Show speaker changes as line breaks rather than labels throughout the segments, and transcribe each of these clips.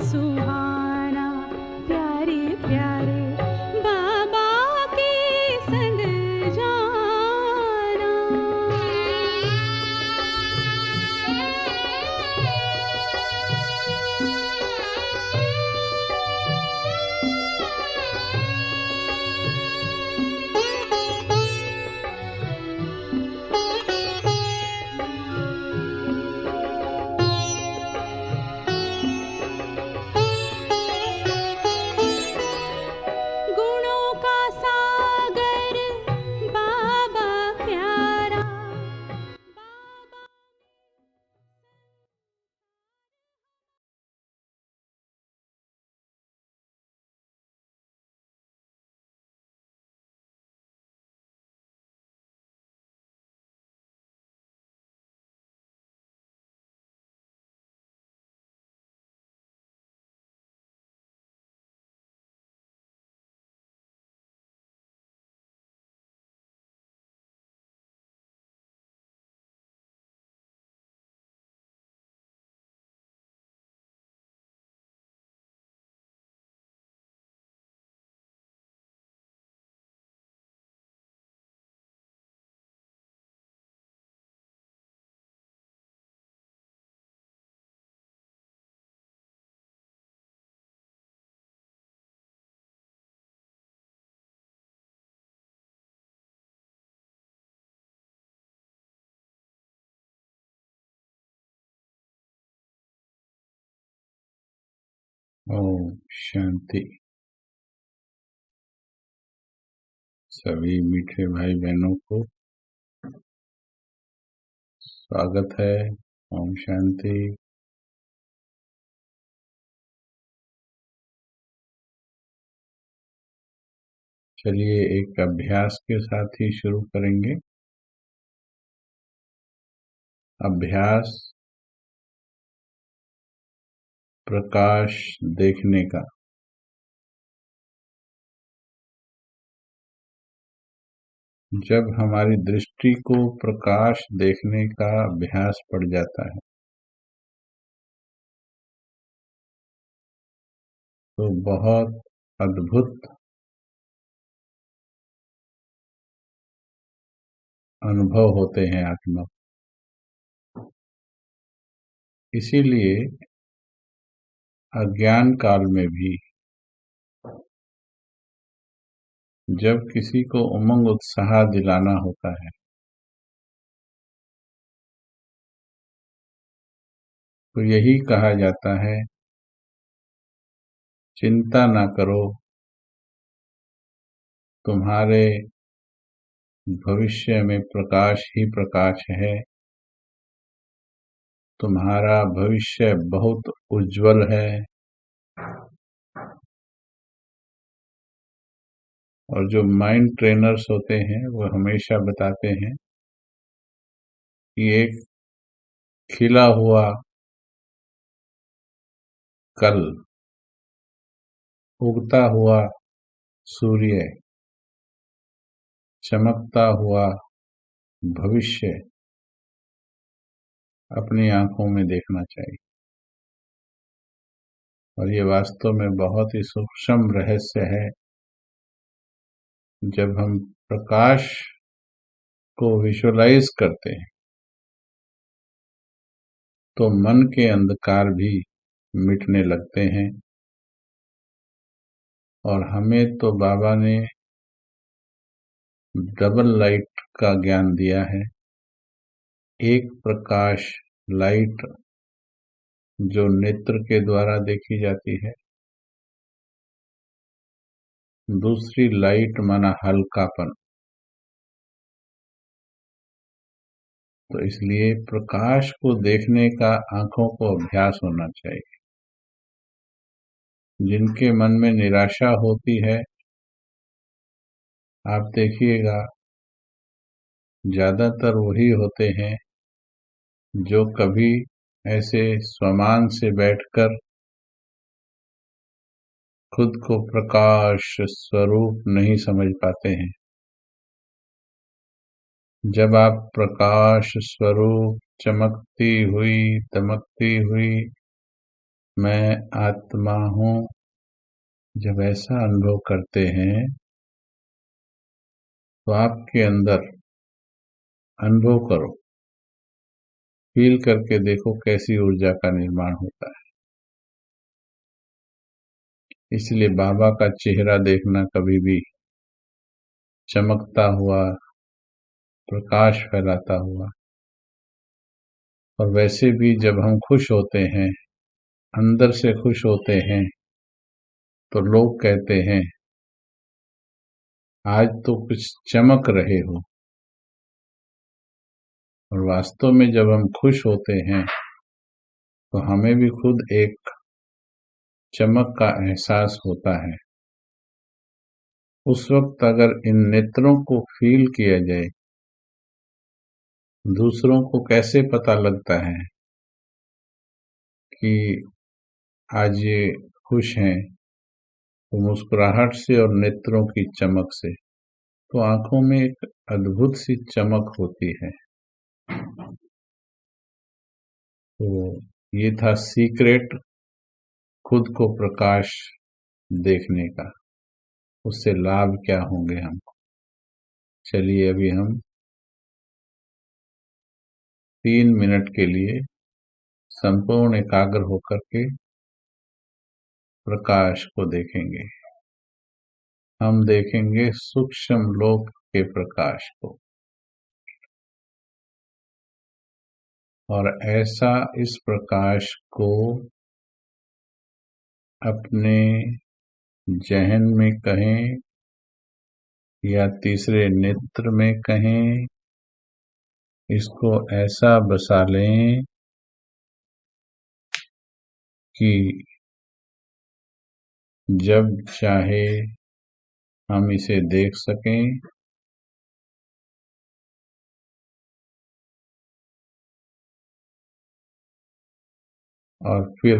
सुहाना, प्यारे प्यारे बाबा के संग जाना। गुणों का सागर बाबा प्यारा, बाबा
ओम शांति। सभी मीठे भाई बहनों को स्वागत है। ओम शांति। चलिए एक अभ्यास के साथ ही शुरू करेंगे। अभ्यास प्रकाश देखने का। जब हमारी दृष्टि को प्रकाश देखने का अभ्यास पड़ जाता है तो बहुत अद्भुत अनुभव होते हैं आत्मा। इसीलिए अज्ञान काल में भी जब किसी को उमंग उत्साह दिलाना होता है तो यही कहा जाता है, चिंता ना करो, तुम्हारे भविष्य में प्रकाश ही प्रकाश है, तुम्हारा भविष्य बहुत उज्जवल है। और जो माइंड ट्रेनर्स होते हैं वो हमेशा बताते हैं कि एक खिला हुआ कल, उगता हुआ सूर्य, चमकता हुआ भविष्य अपनी आंखों में देखना चाहिए। और ये वास्तव में बहुत ही सूक्ष्म रहस्य है। जब हम प्रकाश को विजुअलाइज करते हैं तो मन के अंधकार भी मिटने लगते हैं। और हमें तो बाबा ने डबल लाइट का ज्ञान दिया है। एक प्रकाश लाइट जो नेत्र के द्वारा देखी जाती है, दूसरी लाइट माना हल्कापन। तो इसलिए प्रकाश को देखने का आंखों को अभ्यास होना चाहिए। जिनके मन में निराशा होती है, आप देखिएगा ज्यादातर वही होते हैं जो कभी ऐसे स्वमान से बैठकर खुद को प्रकाश स्वरूप नहीं समझ पाते हैं। जब आप प्रकाश स्वरूप, चमकती हुई, दमकती हुई मैं आत्मा हूँ, जब ऐसा अनुभव करते हैं तो आपके अंदर अनुभव करो, फील करके देखो कैसी ऊर्जा का निर्माण होता है। इसलिए बाबा का चेहरा देखना कभी भी चमकता हुआ, प्रकाश फैलाता हुआ। और वैसे भी जब हम खुश होते हैं, अंदर से खुश होते हैं, तो लोग कहते हैं आज तो कुछ चमक रहे हो। और वास्तव में जब हम खुश होते हैं तो हमें भी खुद एक चमक का एहसास होता है। उस वक्त अगर इन नेत्रों को फील किया जाए, दूसरों को कैसे पता लगता है कि आज ये खुश हैं, तो मुस्कुराहट से और नेत्रों की चमक से। तो आंखों में एक अद्भुत सी चमक होती है। तो ये था सीक्रेट, खुद को प्रकाश देखने का। उससे लाभ क्या होंगे हमको। चलिए अभी हम 3 मिनट के लिए संपूर्ण एकाग्र होकर के प्रकाश को देखेंगे। हम देखेंगे सूक्ष्म लोक के प्रकाश को। और ऐसा इस प्रकाश को अपने जहन में कहें या तीसरे नेत्र में कहें, इसको ऐसा बसा लें कि जब चाहे हम इसे देख सकें। और फिर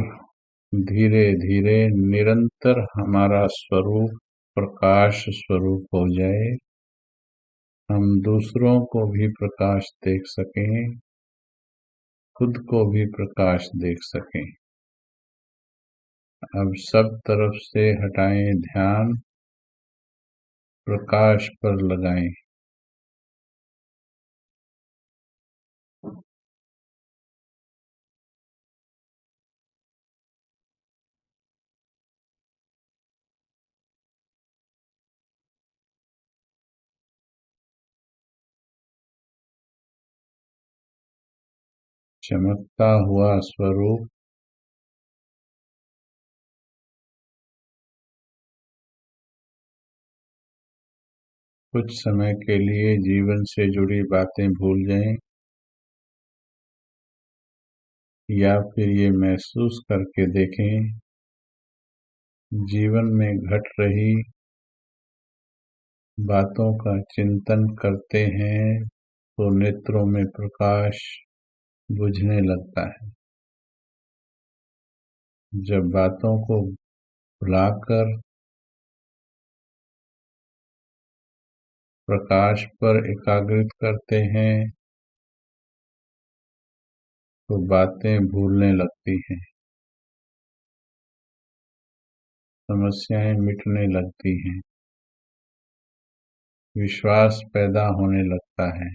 धीरे धीरे निरंतर हमारा स्वरूप प्रकाश स्वरूप हो जाए, हम दूसरों को भी प्रकाश देख सकें, खुद को भी प्रकाश देख सकें। अब सब तरफ से हटाएं ध्यान, प्रकाश पर लगाएं। चमकता हुआ स्वरूप कुछ समय के लिए जीवन से जुड़ी बातें भूल जाएं, या फिर ये महसूस करके देखें जीवन में घट रही बातों का चिंतन करते हैं तो नेत्रों में प्रकाश बुझने लगता है। जब बातों को भुलाकर प्रकाश पर एकाग्रित करते हैं तो बातें भूलने लगती हैं, समस्याएं मिटने लगती हैं, विश्वास पैदा होने लगता है।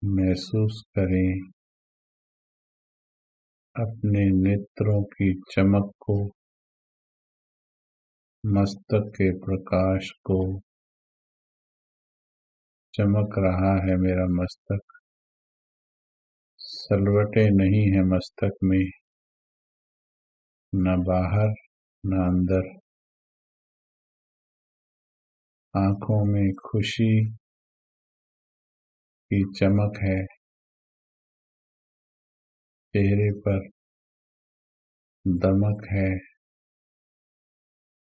महसूस करें अपने नेत्रों की चमक को, मस्तक के प्रकाश को। चमक रहा है मेरा मस्तक, सलवटें नहीं है मस्तक में, न बाहर न अंदर। आंखों में खुशी की चमक है, चेहरे पर दमक है,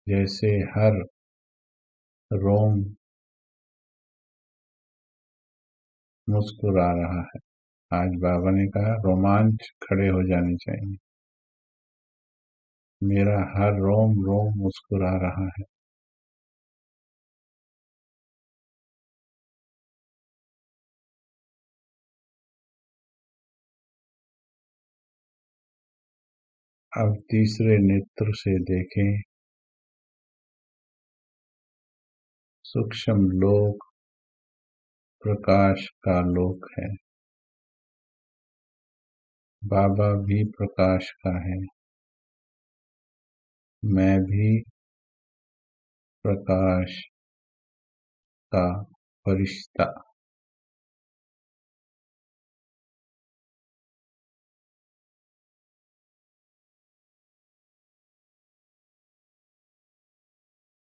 जैसे हर रोम मुस्कुरा रहा है। आज बाबा ने कहा रोमांच खड़े हो जाने चाहिए। मेरा हर रोम रोम मुस्कुरा रहा है। अब तीसरे नेत्र से देखें। सूक्ष्म लोक प्रकाश का लोक है। बाबा भी प्रकाश का है, मैं भी प्रकाश का फरिश्ता।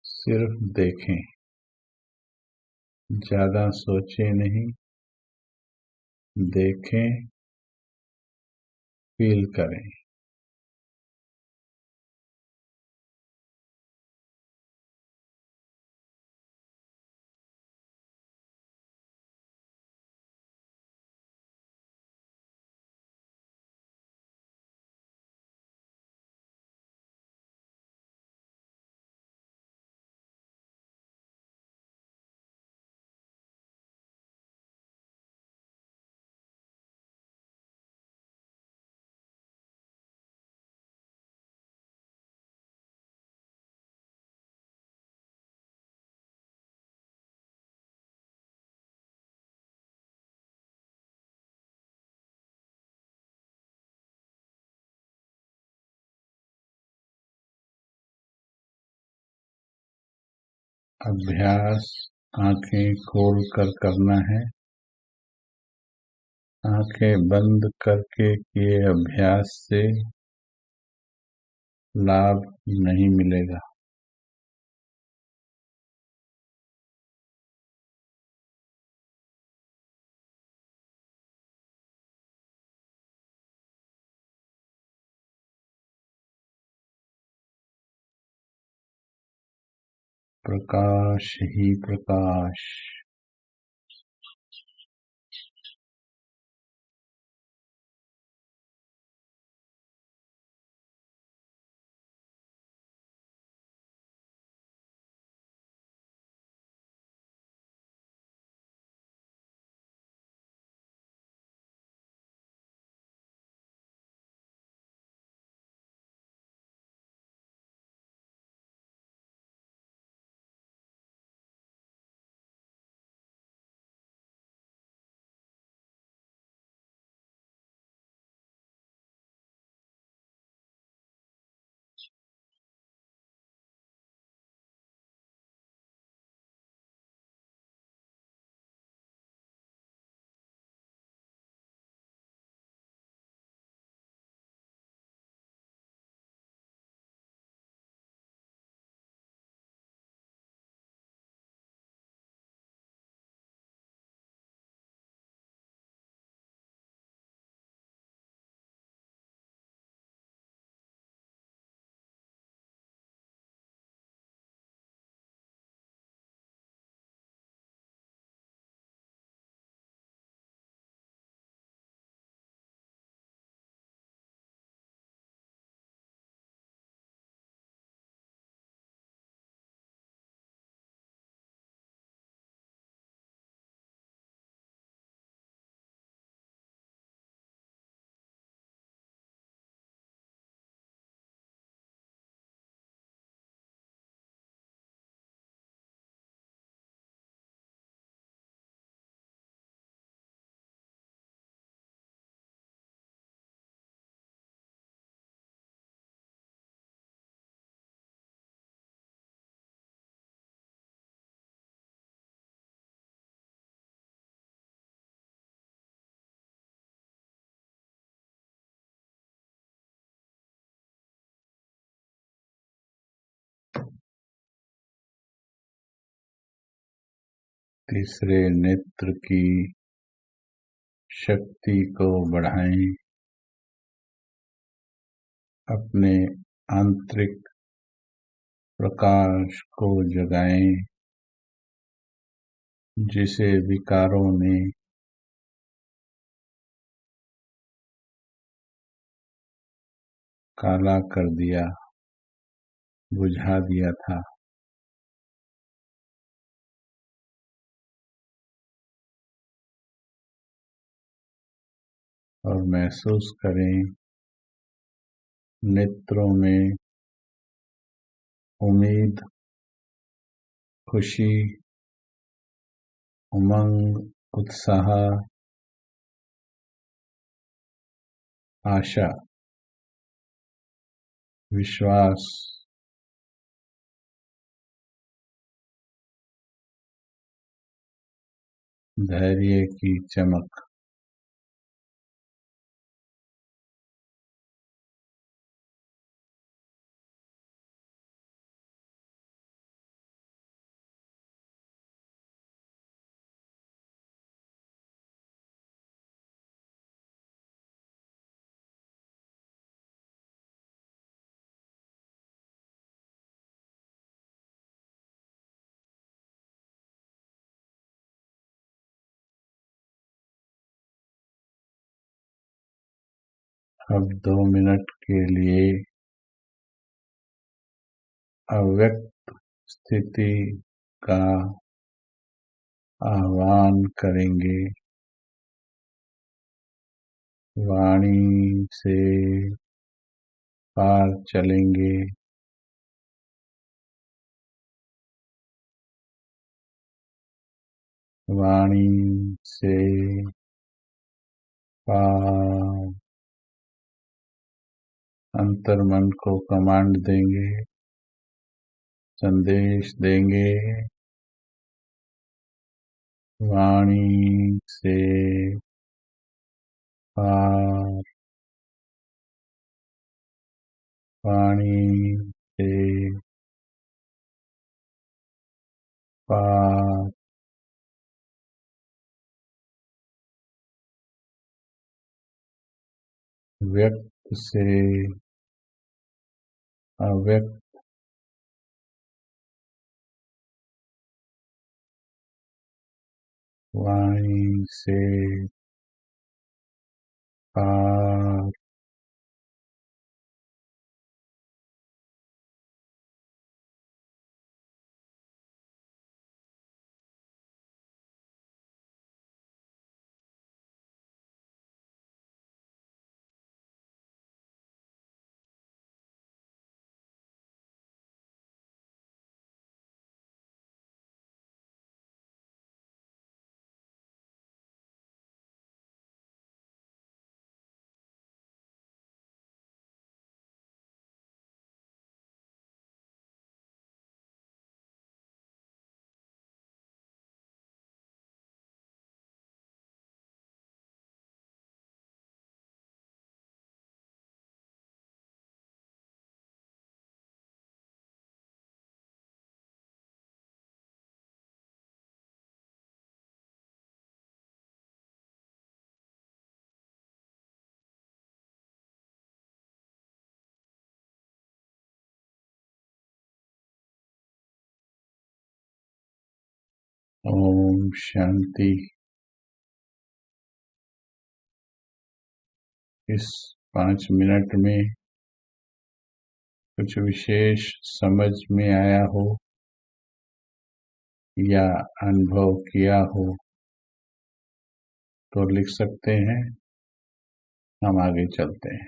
सिर्फ देखें, ज्यादा सोचें नहीं, देखें, फील करें। अभ्यास आंखें खोल कर करना है। आंखें बंद करके किए अभ्यास से लाभ नहीं मिलेगा। प्रकाश ही प्रकाश। तीसरे नेत्र की शक्ति को बढ़ाएं। अपने आंतरिक प्रकाश को जगाएं, जिसे विकारों ने काला कर दिया, बुझा दिया था। और महसूस करें नेत्रों में उम्मीद, खुशी, उमंग, उत्साह, आशा, विश्वास, धैर्य की चमक, अब 2 मिनट के लिए अव्यक्त स्थिति का आह्वान करेंगे। वाणी से पार चलेंगे, वाणी से पार अंतर्मन को कमांड देंगे, संदेश देंगे। वाणी से पार, वाणी से पार, व्यक्त से अव्यक्त, वाणी से पार, ओम शांति। इस 5 मिनट में कुछ विशेष समझ में आया हो या अनुभव किया हो तो लिख सकते हैं। हम आगे चलते हैं।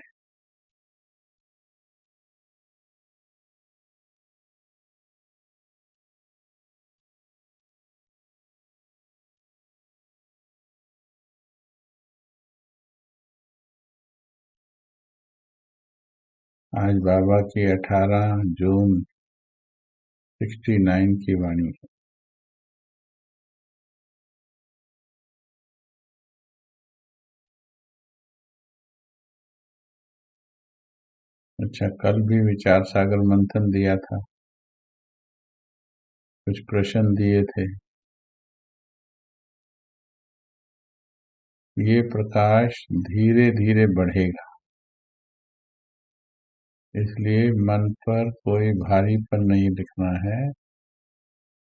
आज बाबा की 18 जून 69 की वाणी है। अच्छा, कल भी विचार सागर मंथन दिया था, कुछ प्रश्न दिए थे। ये प्रकाश धीरे धीरे बढ़ेगा, इसलिए मन पर कोई भारीपन नहीं दिखना है,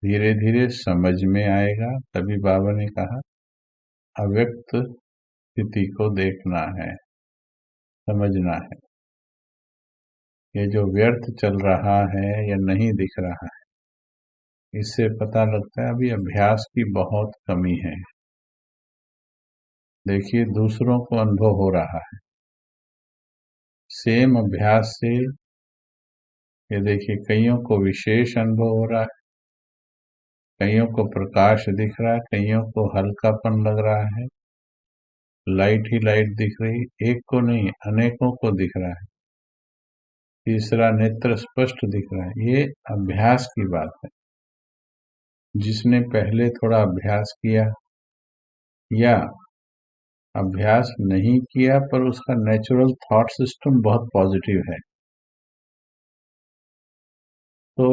धीरे धीरे समझ में आएगा। तभी बाबा ने कहा अव्यक्त स्थिति को देखना है, समझना है। ये जो व्यर्थ चल रहा है या नहीं दिख रहा है, इससे पता लगता है अभी अभ्यास की बहुत कमी है। देखिए, दूसरों को अनुभव हो रहा है, सेम अभ्यास से ये देखिए कईयों को विशेष अनुभव हो रहा है, कईयों को प्रकाश दिख रहा है, कईयों को हल्कापन लग रहा है, लाइट ही लाइट दिख रही, एक को नहीं अनेकों को दिख रहा है, तीसरा नेत्र स्पष्ट दिख रहा है। ये अभ्यास की बात है। जिसने पहले थोड़ा अभ्यास किया या अभ्यास नहीं किया पर उसका नेचुरल थॉट सिस्टम बहुत पॉजिटिव है, तो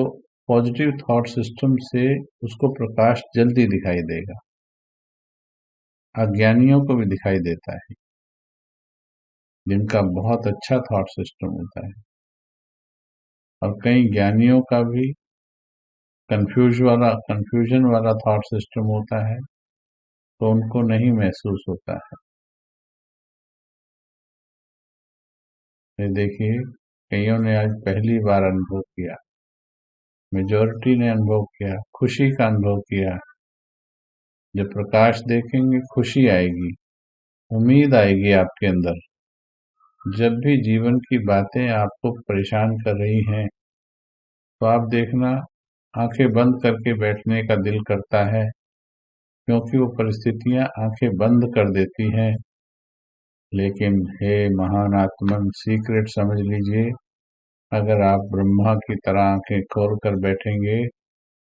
पॉजिटिव थॉट सिस्टम से उसको प्रकाश जल्दी दिखाई देगा। अज्ञानियों को भी दिखाई देता है जिनका बहुत अच्छा थॉट सिस्टम होता है, और कई ज्ञानियों का भी कंफ्यूजन वाला थॉट सिस्टम होता है, तो उनको नहीं महसूस होता है। ये देखिए कईयों ने आज पहली बार अनुभव किया, मेजॉरिटी ने अनुभव किया, खुशी का अनुभव किया। जब प्रकाश देखेंगे खुशी आएगी, उम्मीद आएगी आपके अंदर। जब भी जीवन की बातें आपको परेशान कर रही हैं तो आप देखना आंखें बंद करके बैठने का दिल करता है, क्योंकि वो परिस्थितियां आंखें बंद कर देती हैं। लेकिन हे महान आत्मन, सीक्रेट समझ लीजिए, अगर आप ब्रह्मा की तरह आंखें खोल कर बैठेंगे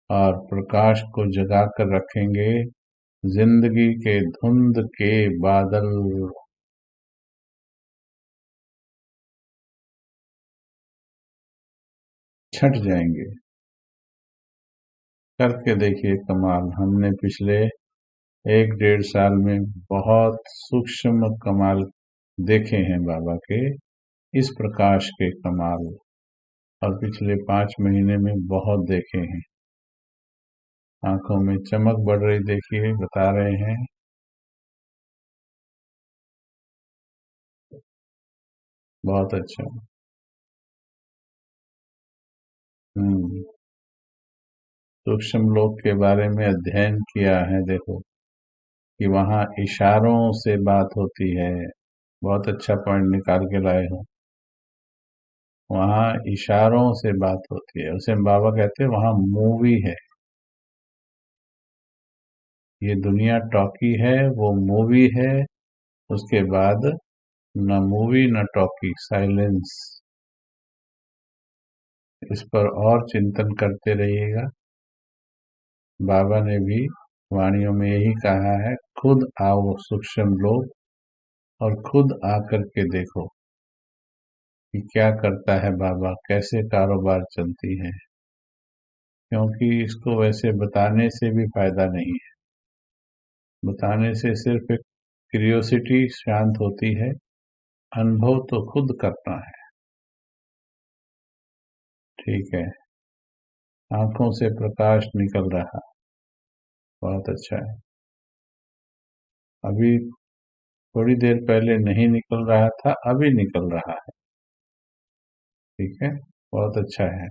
और प्रकाश को जगा कर रखेंगे, जिंदगी के धुंध के बादल छट जाएंगे। करके देखिए कमाल। हमने पिछले 1-1.5 साल में बहुत सूक्ष्म कमाल देखे हैं बाबा के, इस प्रकाश के कमाल, और पिछले 5 महीने में बहुत देखे हैं। आंखों में चमक बढ़ रही, देखिए बता रहे हैं। बहुत अच्छा। सूक्ष्म लोक के बारे में अध्ययन किया है, देखो कि वहाँ इशारों से बात होती है। बहुत अच्छा पॉइंट निकाल के लाए हो। वहाँ इशारों से बात होती है, उसे बाबा कहते हैं वहाँ मूवी है। ये दुनिया टॉकी है, वो मूवी है। उसके बाद न मूवी न टॉकी, साइलेंस। इस पर और चिंतन करते रहिएगा। बाबा ने भी वाणियों में यही कहा है, खुद आओ सूक्ष्म लोक और खुद आकर के देखो कि क्या करता है बाबा, कैसे कारोबार चलती है। क्योंकि इसको वैसे बताने से भी फायदा नहीं है। बताने से सिर्फ एक क्यूरियोसिटी शांत होती है, अनुभव तो खुद करना है। ठीक है, आंखों से प्रकाश निकल रहा, बहुत अच्छा है। अभी थोड़ी देर पहले नहीं निकल रहा था, अभी निकल रहा है। ठीक है, बहुत अच्छा है।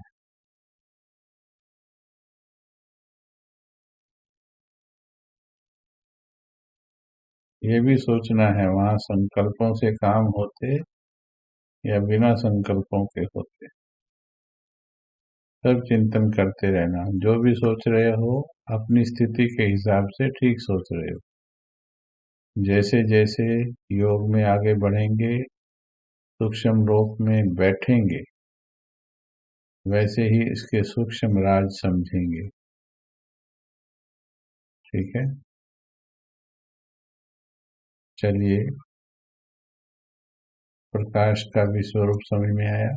ये भी सोचना है वहां संकल्पों से काम होते या बिना संकल्पों के होते, सब चिंतन करते रहना। जो भी सोच रहे हो अपनी स्थिति के हिसाब से ठीक सोच रहे हो। जैसे जैसे योग में आगे बढ़ेंगे, सूक्ष्म लोक में बैठेंगे, वैसे ही इसके सूक्ष्म राज समझेंगे। ठीक है, चलिए, प्रकाश का भी स्वरूप समझ में आया।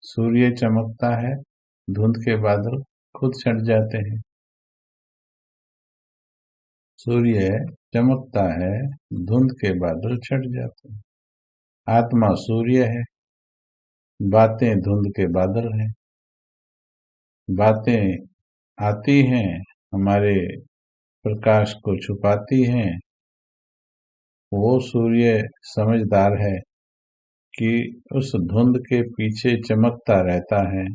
सूर्य चमकता है, धुंध के बादल खुद छट जाते हैं। सूर्य चमकता है, धुंध के बादल छट जाते हैं। आत्मा सूर्य है, बातें धुंध के बादल हैं। बातें आती हैं, हमारे प्रकाश को छुपाती हैं। वो सूर्य समझदार है कि उस धुंध के पीछे चमकता रहता है,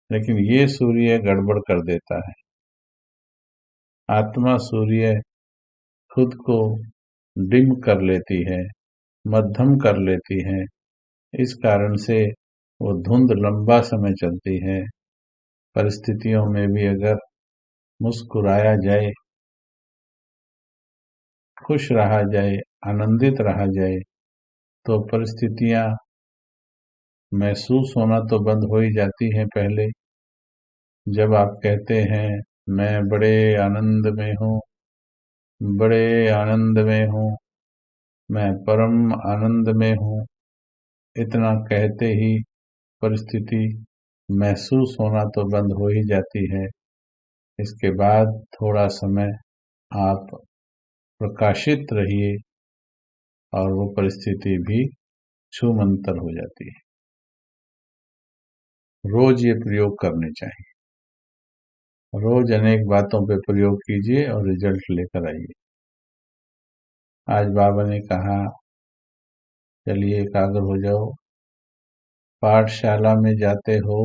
लेकिन ये सूर्य गड़बड़ कर देता है। आत्मा सूर्य खुद को डिम कर लेती है, मध्यम कर लेती हैं। इस कारण से वो धुंध लंबा समय चलती है। परिस्थितियों में भी अगर मुस्कुराया जाए, खुश रहा जाए, आनंदित रहा जाए, तो परिस्थितियां महसूस होना तो बंद हो ही जाती हैं। पहले जब आप कहते हैं मैं बड़े आनंद में हूँ, बड़े आनंद में हूँ, मैं परम आनंद में हूँ, इतना कहते ही परिस्थिति महसूस होना तो बंद हो ही जाती है। इसके बाद थोड़ा समय आप प्रकाशित रहिए और वो परिस्थिति भी छूमंतर हो जाती है। रोज ये प्रयोग करने चाहिए। रोज अनेक बातों पे प्रयोग कीजिए और रिजल्ट लेकर आइए। आज बाबा ने कहा चलिए एकाग्र हो जाओ। पाठशाला में जाते हो,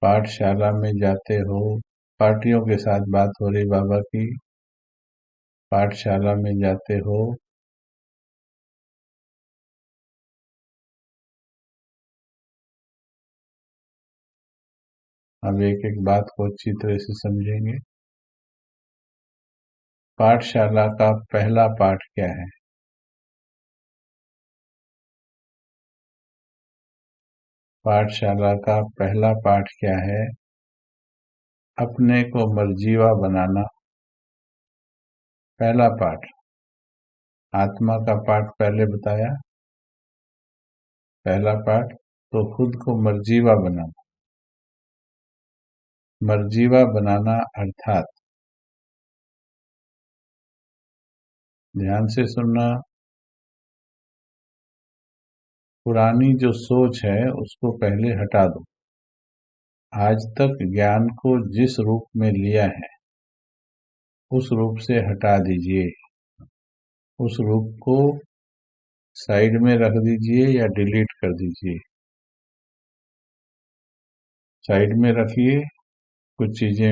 पाठशाला में जाते हो, पार्टियों के साथ बात हो रही बाबा की। पाठशाला में जाते हो, अब एक एक बात को अच्छी तरह से समझेंगे। पाठशाला का पहला पाठ क्या है? पाठशाला का पहला पाठ क्या है? अपने को मर्जीवा बनाना। पहला पाठ। आत्मा का पाठ पहले बताया। पहला पाठ तो खुद को मर्जीवा बनाना। मर्जीवा बनाना अर्थात ध्यान से सुनना, पुरानी जो सोच है उसको पहले हटा दो। आज तक ज्ञान को जिस रूप में लिया है उस रूप से हटा दीजिए। उस रूप को साइड में रख दीजिए या डिलीट कर दीजिए। साइड में रखिए, कुछ चीजें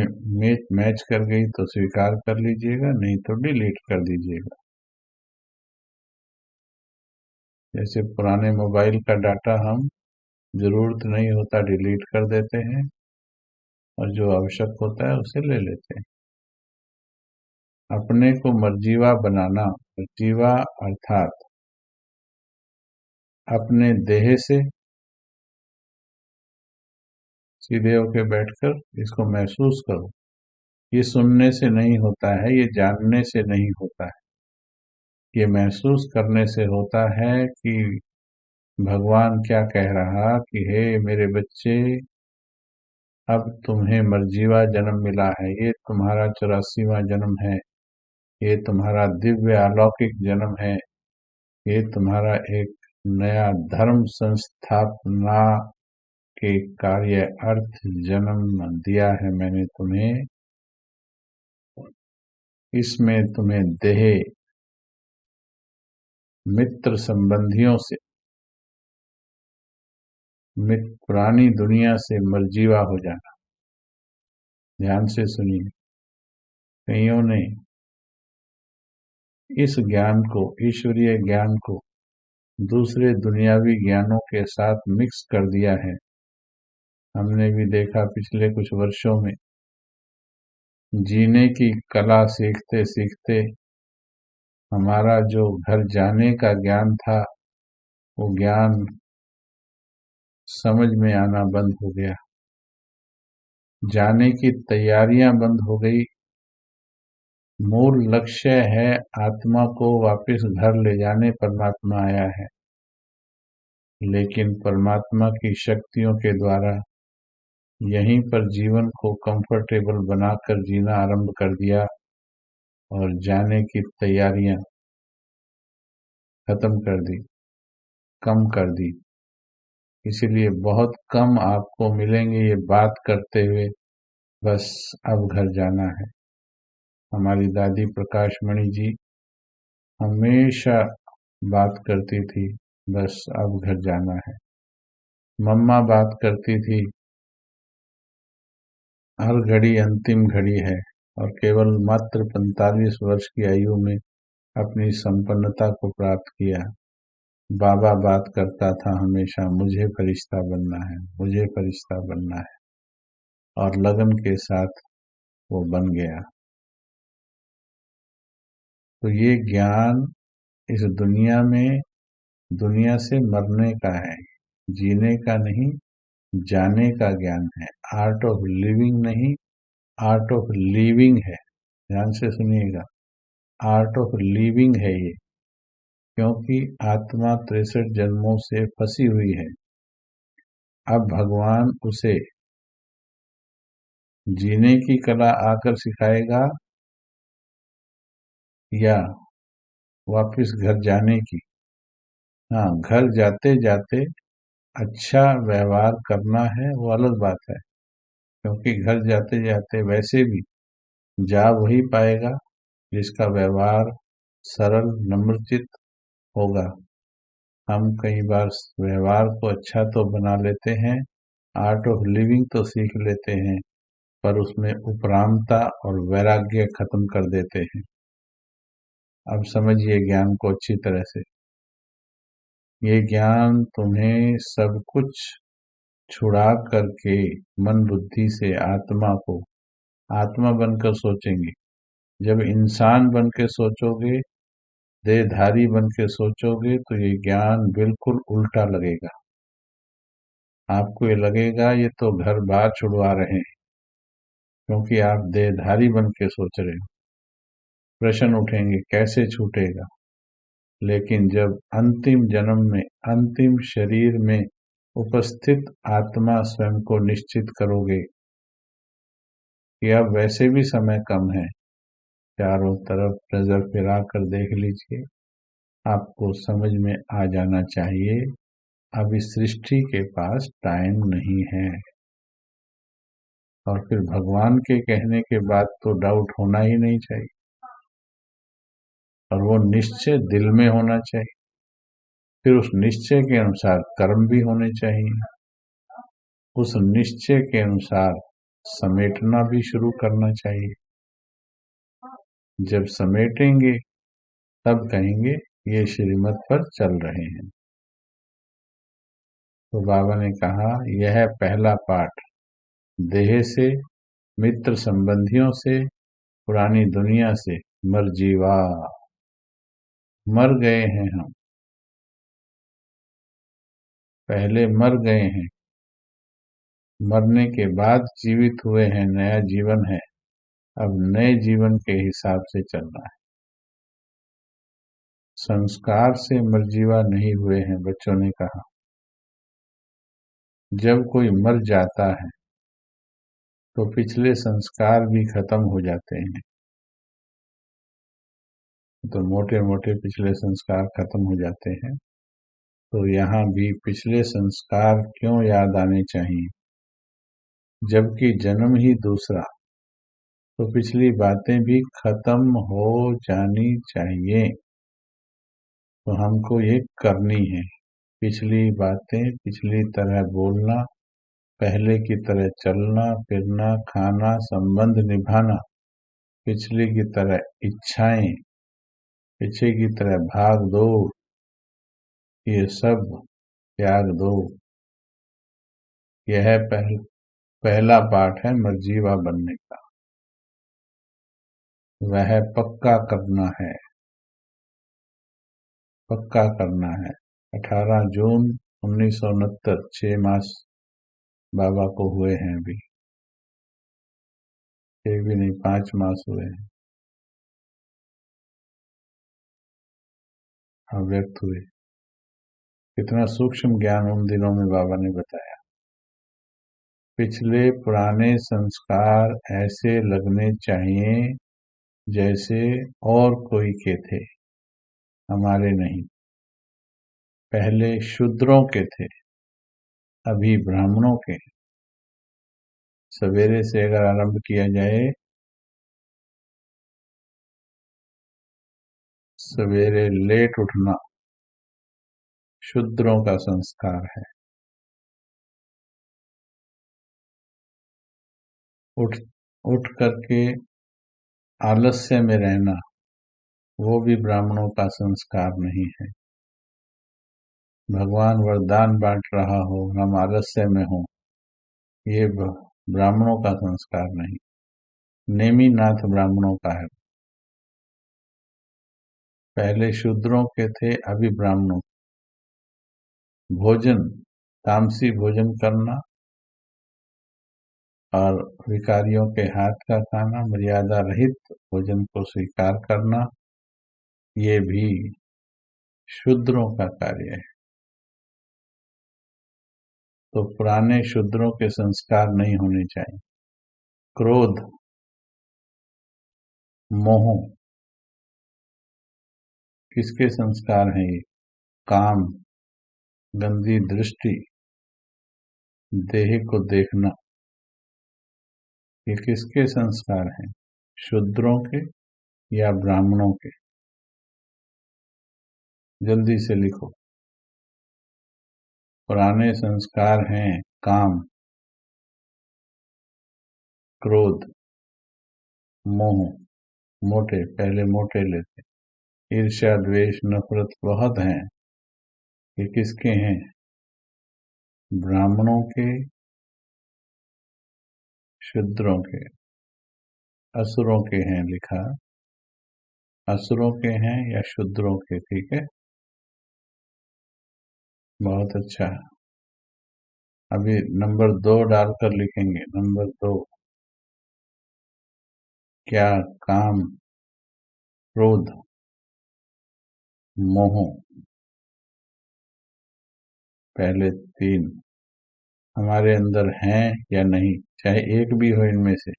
मैच कर गई तो स्वीकार कर लीजिएगा, नहीं तो डिलीट कर दीजिएगा। जैसे पुराने मोबाइल का डाटा हम जरूरत नहीं होता डिलीट कर देते हैं और जो आवश्यक होता है उसे ले लेते हैं। अपने को मर्जीवा बनाना। मर्जीवा अर्थात अपने देह से सीधे होके बैठकर इसको महसूस करो। ये सुनने से नहीं होता है, ये जानने से नहीं होता है, ये महसूस करने से होता है कि भगवान क्या कह रहा कि हे मेरे बच्चे, अब तुम्हें मर्जीवा जन्म मिला है। ये तुम्हारा 84वां जन्म है। ये तुम्हारा दिव्य अलौकिक जन्म है। ये तुम्हारा एक नया धर्म संस्थापना के कार्य अर्थ जन्म दिया है मैंने तुम्हें। इसमें तुम्हें देह, मित्र संबंधियों से, पुरानी दुनिया से मर्जीवा हो जाना। ध्यान से सुनिए। कईयों ने इस ज्ञान को, ईश्वरीय ज्ञान को दूसरे दुनियावी ज्ञानों के साथ मिक्स कर दिया है। हमने भी देखा पिछले कुछ वर्षों में जीने की कला सीखते सीखते हमारा जो घर जाने का ज्ञान था वो ज्ञान समझ में आना बंद हो गया। जाने की तैयारियां बंद हो गई। मूल लक्ष्य है आत्मा को वापस घर ले जाने। परमात्मा आया है, लेकिन परमात्मा की शक्तियों के द्वारा यहीं पर जीवन को कंफर्टेबल बनाकर जीना आरंभ कर दिया और जाने की तैयारियां खत्म कर दी, कम कर दी। इसीलिए बहुत कम आपको मिलेंगे ये बात करते हुए बस अब घर जाना है। हमारी दादी प्रकाश मणि जी हमेशा बात करती थी बस अब घर जाना है। मम्मा बात करती थी हर घड़ी अंतिम घड़ी है, और केवल मात्र 45 वर्ष की आयु में अपनी संपन्नता को प्राप्त किया। बाबा बात करता था हमेशा, मुझे फरिश्ता बनना है, मुझे फरिश्ता बनना है, और लगन के साथ वो बन गया। तो ये ज्ञान इस दुनिया में दुनिया से मरने का है, जीने का नहीं, जाने का ज्ञान है। आर्ट ऑफ लिविंग नहीं, आर्ट ऑफ लिविंग है। ध्यान से सुनिएगा, आर्ट ऑफ लिविंग है ये, क्योंकि आत्मा 63 जन्मों से फंसी हुई है। अब भगवान उसे जीने की कला आकर सिखाएगा या वापस घर जाने की। हाँ, घर जाते जाते अच्छा व्यवहार करना है, वो अलग बात है, क्योंकि घर जाते जाते वैसे भी जा वही पाएगा जिसका व्यवहार सरल नम्रचित होगा। हम कई बार व्यवहार को अच्छा तो बना लेते हैं, आर्ट ऑफ लिविंग तो सीख लेते हैं, पर उसमें उपरामता और वैराग्य खत्म कर देते हैं। अब समझिए ज्ञान को अच्छी तरह से। ये ज्ञान तुम्हें सब कुछ छुड़ा करके मन बुद्धि से आत्मा को आत्मा बनकर सोचेंगे। जब इंसान बन के सोचोगे, देहधारी बन के सोचोगे, तो ये ज्ञान बिल्कुल उल्टा लगेगा। आपको ये लगेगा ये तो घर बार छुड़वा रहे हैं, क्योंकि आप देहधारी बन के सोच रहे हो। प्रश्न उठेंगे कैसे छूटेगा। लेकिन जब अंतिम जन्म में अंतिम शरीर में उपस्थित आत्मा स्वयं को निश्चित करोगे कि अब वैसे भी समय कम है, चारों तरफ नजर फिरा कर देख लीजिए, आपको समझ में आ जाना चाहिए अब इस सृष्टि के पास टाइम नहीं है। और फिर भगवान के कहने के बाद तो डाउट होना ही नहीं चाहिए, और वो निश्चय दिल में होना चाहिए। फिर उस निश्चय के अनुसार कर्म भी होने चाहिए, उस निश्चय के अनुसार समेटना भी शुरू करना चाहिए। जब समेटेंगे तब कहेंगे ये श्रीमत पर चल रहे हैं। तो बाबा ने कहा यह पहला पाठ देह से, मित्र संबंधियों से, पुरानी दुनिया से मरजीवा। मर गए हैं हम, पहले मर गए हैं, मरने के बाद जीवित हुए हैं, नया जीवन है। अब नए जीवन के हिसाब से चलना है। संस्कार से मरजीवा नहीं हुए हैं, बच्चों ने कहा। जब कोई मर जाता है तो पिछले संस्कार भी खत्म हो जाते हैं। तो मोटे मोटे पिछले संस्कार खत्म हो जाते हैं। तो यहाँ भी पिछले संस्कार क्यों याद आने चाहिए, जबकि जन्म ही दूसरा, तो पिछली बातें भी खत्म हो जानी चाहिए। तो हमको ये करनी है, पिछली बातें पिछली तरह बोलना, पहले की तरह चलना फिरना, खाना, संबंध निभाना, पिछले की तरह इच्छाएं, पीछे की तरह भाग दौड़, ये सब त्याग दो। यह पहला पाठ है मरजीवा बनने का। वह पक्का करना है, पक्का करना है। 18 जून 1969, 6 मास बाबा को हुए हैं अभी, 6 भी नहीं 5 मास हुए हैं, अव्यक्त हुए। कितना सूक्ष्म ज्ञान उन दिनों में बाबा ने बताया। पिछले पुराने संस्कार ऐसे लगने चाहिए जैसे और कोई के थे, हमारे नहीं। पहले शूद्रों के थे, अभी ब्राह्मणों के। सवेरे से अगर आरंभ किया जाए, सवेरे लेट उठना शूद्रों का संस्कार है। उठ करके आलस्य में रहना वो भी ब्राह्मणों का संस्कार नहीं है। भगवान वरदान बांट रहा हो, हम आलस्य में हो, ये ब्राह्मणों का संस्कार नहीं। नेमिनाथ ब्राह्मणों का है। पहले शूद्रों के थे, अभी ब्राह्मणों। भोजन, तामसी भोजन करना और भिखारियों के हाथ का खाना, मर्यादा रहित भोजन को स्वीकार करना, ये भी शूद्रों का कार्य है। तो पुराने शूद्रों के संस्कार नहीं होने चाहिए। क्रोध, मोह, किसके संस्कार हैं ये? काम, गंदी दृष्टि, देह को देखना, ये किसके संस्कार हैं? शूद्रों के या ब्राह्मणों के? जल्दी से लिखो। पुराने संस्कार हैं काम, क्रोध, मोह, मोटे, पहले मोटे लेते, ईर्ष्या, द्वेष, नफरत बहुत हैं। ये किसके हैं? ब्राह्मणों के, शूद्रों के, असुरों के हैं लिखा। असुरों के हैं या शूद्रों के? ठीक है, बहुत अच्छा। अभी नंबर 2 डालकर लिखेंगे। नंबर 2, क्या? काम, क्रोध, मोह। पहले 3 हमारे अंदर हैं या नहीं, चाहे एक भी हो इनमें से।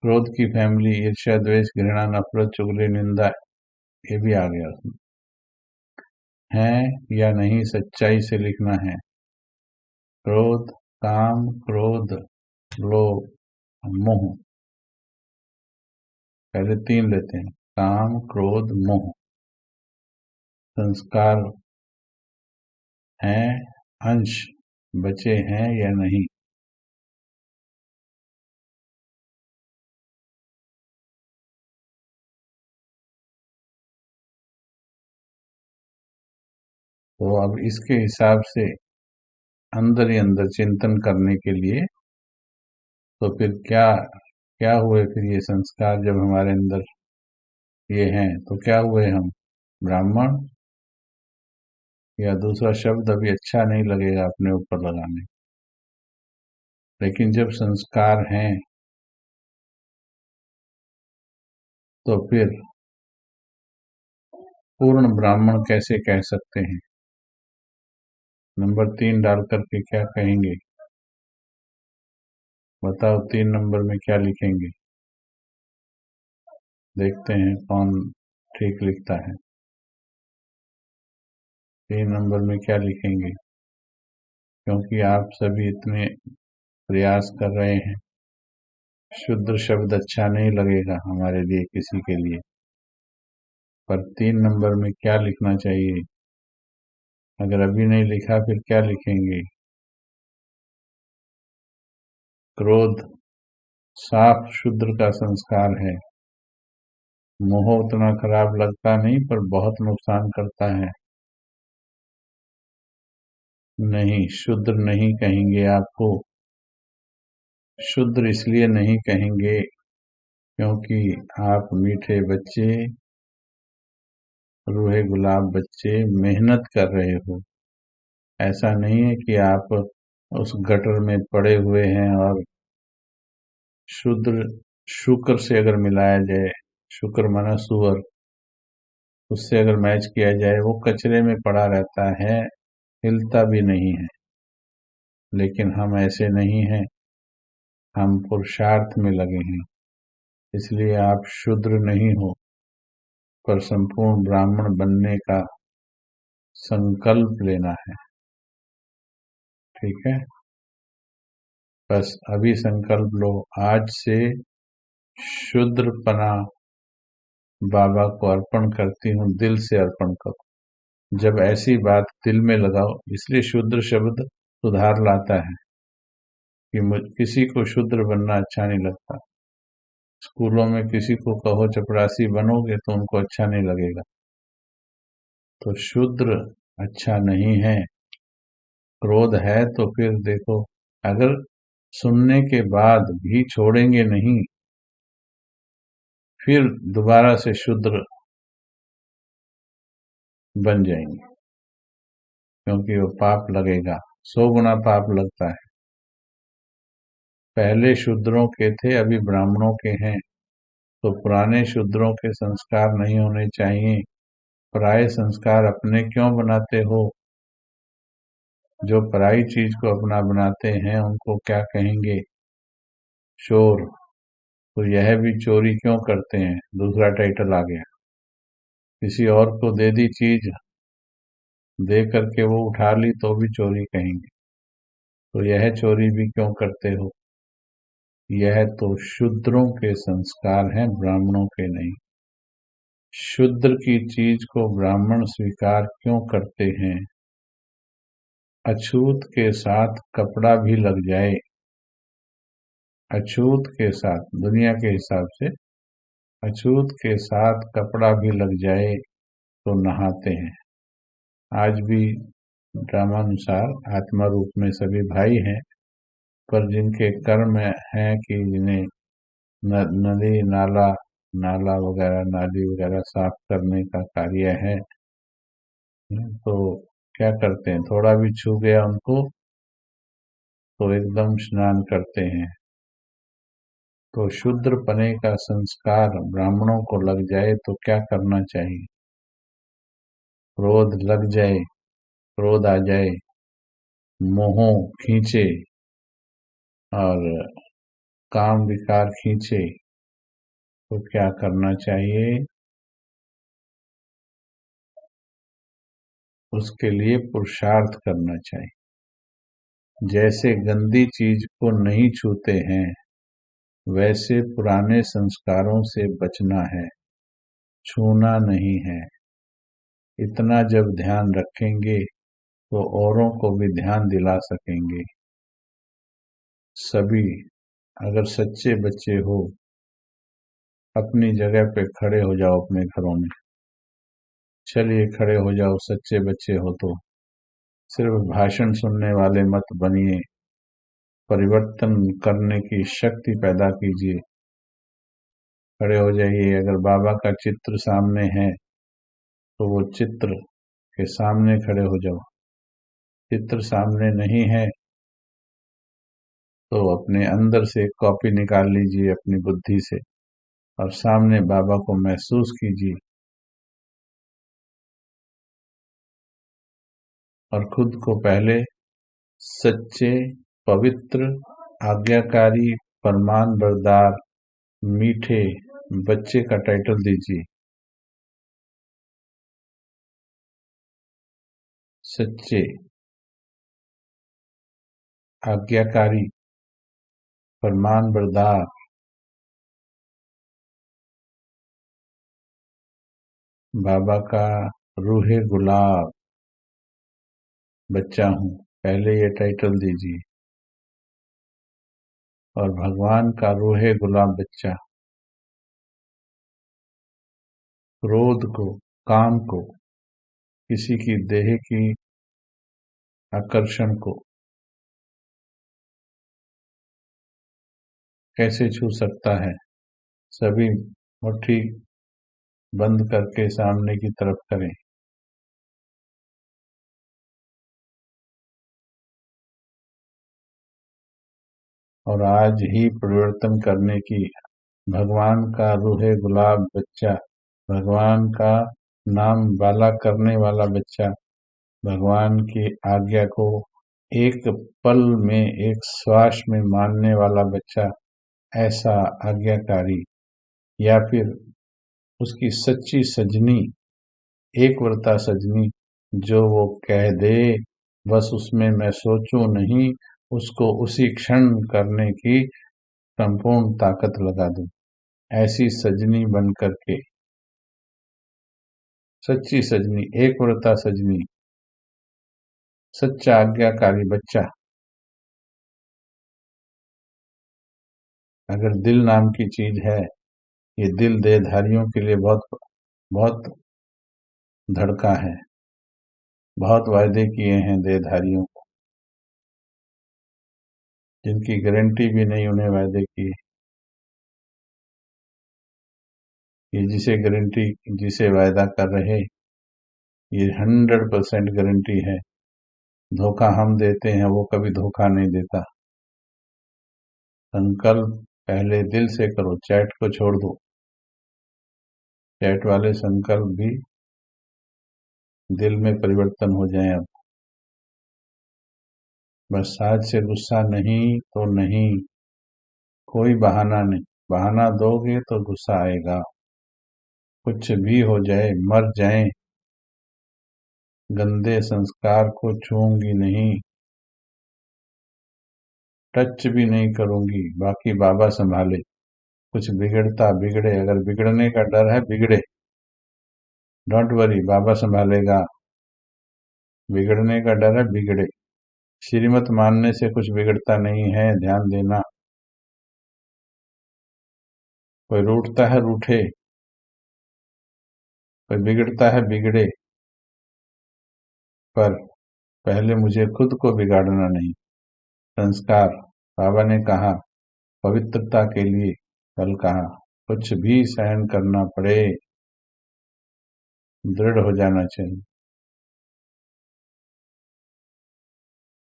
क्रोध की फैमिली, ईर्ष्या, द्वेष, घृणा, नफरत, चुगली, निंदा, ये भी आ गया उसमें। है या नहीं, सच्चाई से लिखना है। क्रोध, काम, क्रोध, लोभ, मोह। पहले 3 लेते हैं। काम, क्रोध, मोह। संस्कार हैं, अंश बचे हैं या नहीं? तो अब इसके हिसाब से अंदर ही अंदर चिंतन करने के लिए, तो फिर क्या क्या हुए फिर ये संस्कार जब हमारे अंदर ये हैं, तो क्या हुए हम? ब्राह्मण? या दूसरा शब्द अभी अच्छा नहीं लगेगा अपने ऊपर लगाने, लेकिन जब संस्कार हैं तो फिर पूर्ण ब्राह्मण कैसे कह सकते हैं? नंबर 3 डाल करके क्या कहेंगे? बताओ, 3 नंबर में क्या लिखेंगे? देखते हैं कौन ठीक लिखता है। 3 नंबर में क्या लिखेंगे? क्योंकि आप सभी इतने प्रयास कर रहे हैं। शुद्ध शब्द अच्छा नहीं लगेगा हमारे लिए, किसी के लिए, पर 3 नंबर में क्या लिखना चाहिए? अगर अभी नहीं लिखा फिर क्या लिखेंगे? क्रोध साफ शुद्र का संस्कार है। मोह उतना खराब लगता नहीं, पर बहुत नुकसान करता है। नहीं, शुद्र नहीं कहेंगे आपको। शुद्र इसलिए नहीं कहेंगे क्योंकि आप मीठे बच्चे, रूहे गुलाब बच्चे मेहनत कर रहे हो। ऐसा नहीं है कि आप उस गटर में पड़े हुए हैं और शुद्र शुक्र से अगर मिलाया जाए, शुक्र माना सुअर, उससे अगर मैच किया जाए, वो कचरे में पड़ा रहता है, हिलता भी नहीं है। लेकिन हम ऐसे नहीं हैं, हम पुरुषार्थ में लगे हैं। इसलिए आप शूद्र नहीं हो, पर संपूर्ण ब्राह्मण बनने का संकल्प लेना है। ठीक है, बस अभी संकल्प लो, आज से शूद्रपना बाबा को अर्पण करती हूँ, दिल से अर्पण करो। जब ऐसी बात दिल में लगाओ, इसलिए शूद्र शब्द सुधार लाता है कि किसी को शूद्र बनना अच्छा नहीं लगता। स्कूलों में किसी को कहो चपरासी बनोगे तो उनको अच्छा नहीं लगेगा। तो शूद्र अच्छा नहीं है। क्रोध है तो फिर देखो, अगर सुनने के बाद भी छोड़ेंगे नहीं, फिर दोबारा से शूद्र बन जाएंगे, क्योंकि वो पाप लगेगा, 100 गुना पाप लगता है। पहले शूद्रों के थे, अभी ब्राह्मणों के हैं, तो पुराने शूद्रों के संस्कार नहीं होने चाहिए। पराये संस्कार अपने क्यों बनाते हो? जो पराई चीज को अपना बनाते हैं उनको क्या कहेंगे? चोर। तो यह भी चोरी क्यों करते हैं? दूसरा टाइटल आ गया। किसी और को दे दी चीज, दे करके वो उठा ली तो भी चोरी कहेंगे। तो यह चोरी भी क्यों करते हो? यह तो शूद्रों के संस्कार हैं, ब्राह्मणों के नहीं। शूद्र की चीज को ब्राह्मण स्वीकार क्यों करते हैं? अछूत के साथ कपड़ा भी लग जाए, अछूत के साथ, दुनिया के हिसाब से अछूत के साथ कपड़ा भी लग जाए तो नहाते हैं। आज भी ड्रामानुसार आत्मा रूप में सभी भाई हैं, पर जिनके कर्म हैं कि जिन्हें नदी नाला वगैरह, नाली वगैरह साफ करने का कार्य है, तो क्या करते हैं, थोड़ा भी छू गया उनको तो एकदम स्नान करते हैं। तो शूद्र पने का संस्कार ब्राह्मणों को लग जाए तो क्या करना चाहिए? क्रोध लग जाए, क्रोध आ जाए, मोह खींचे और काम विकार खींचे, तो क्या करना चाहिए? उसके लिए पुरुषार्थ करना चाहिए। जैसे गंदी चीज को नहीं छूते हैं, वैसे पुराने संस्कारों से बचना है, छूना नहीं है। इतना जब ध्यान रखेंगे तो औरों को भी ध्यान दिला सकेंगे। सभी अगर सच्चे बच्चे हो, अपनी जगह पे खड़े हो जाओ अपने घरों में। चलिए खड़े हो जाओ, सच्चे बच्चे हो तो। सिर्फ भाषण सुनने वाले मत बनिए, परिवर्तन करने की शक्ति पैदा कीजिए। खड़े हो जाइए। अगर बाबा का चित्र सामने है तो वो चित्र के सामने खड़े हो जाओ। चित्र सामने नहीं है तो अपने अंदर से एक कॉपी निकाल लीजिए अपनी बुद्धि से और सामने बाबा को महसूस कीजिए और खुद को पहले सच्चे, पवित्र, आज्ञाकारी, फरमान बरदार, मीठे बच्चे का टाइटल दीजिए। सच्चे, आज्ञाकारी, फरमान बरदार, बाबा का रूहे गुलाब बच्चा हूँ, पहले ये टाइटल दीजिए। और भगवान का रूहे गुलाब बच्चा, क्रोध को, काम को, किसी की देह की आकर्षण को कैसे छू सकता है? सभी मुट्ठी बंद करके सामने की तरफ करें। और आज ही परिवर्तन करने की, भगवान का रूहे गुलाब बच्चा, भगवान का नाम वाला करने वाला बच्चा, भगवान की आज्ञा को एक पल में, एक श्वास में मानने वाला बच्चा, ऐसा आज्ञाकारी, या फिर उसकी सच्ची सजनी, एक व्रता सजनी, जो वो कह दे बस उसमें मैं सोचूं नहीं, उसको उसी क्षण करने की संपूर्ण ताकत लगा दूं। ऐसी सजनी बन करके, सच्ची सजनी, एक व्रता सजनी, सच्चा आज्ञाकारी बच्चा, अगर दिल नाम की चीज है, ये दिल देहधारियों के लिए बहुत बहुत धड़का है। बहुत वायदे किए हैं देहधारियों को, जिनकी गारंटी भी नहीं उन्हें वायदे किए। ये जिसे वायदा कर रहे, ये 100% गारंटी है। धोखा हम देते हैं, वो कभी धोखा नहीं देता। संकल्प पहले दिल से करो, चैट को छोड़ दो। चैट वाले संकल्प भी दिल में परिवर्तन हो जाए। अब बस आज से गुस्सा नहीं तो नहीं, कोई बहाना नहीं। बहाना दोगे तो गुस्सा आएगा। कुछ भी हो जाए, मर जाए, गंदे संस्कार को छूऊंगी नहीं, टच भी नहीं करूंगी। बाकी बाबा संभाले। कुछ बिगड़ता बिगड़े, अगर बिगड़ने का डर है बिगड़े, डोंट वरी, बाबा संभालेगा। बिगड़ने का डर है बिगड़े, श्रीमत मानने से कुछ बिगड़ता नहीं है, ध्यान देना। कोई रूठता है रूठे, कोई बिगड़ता है बिगड़े, पर पहले मुझे खुद को बिगाड़ना नहीं। संस्कार, बाबा ने कहा, पवित्रता के लिए कल कहा, कुछ भी सहन करना पड़े, दृढ़ हो जाना चाहिए।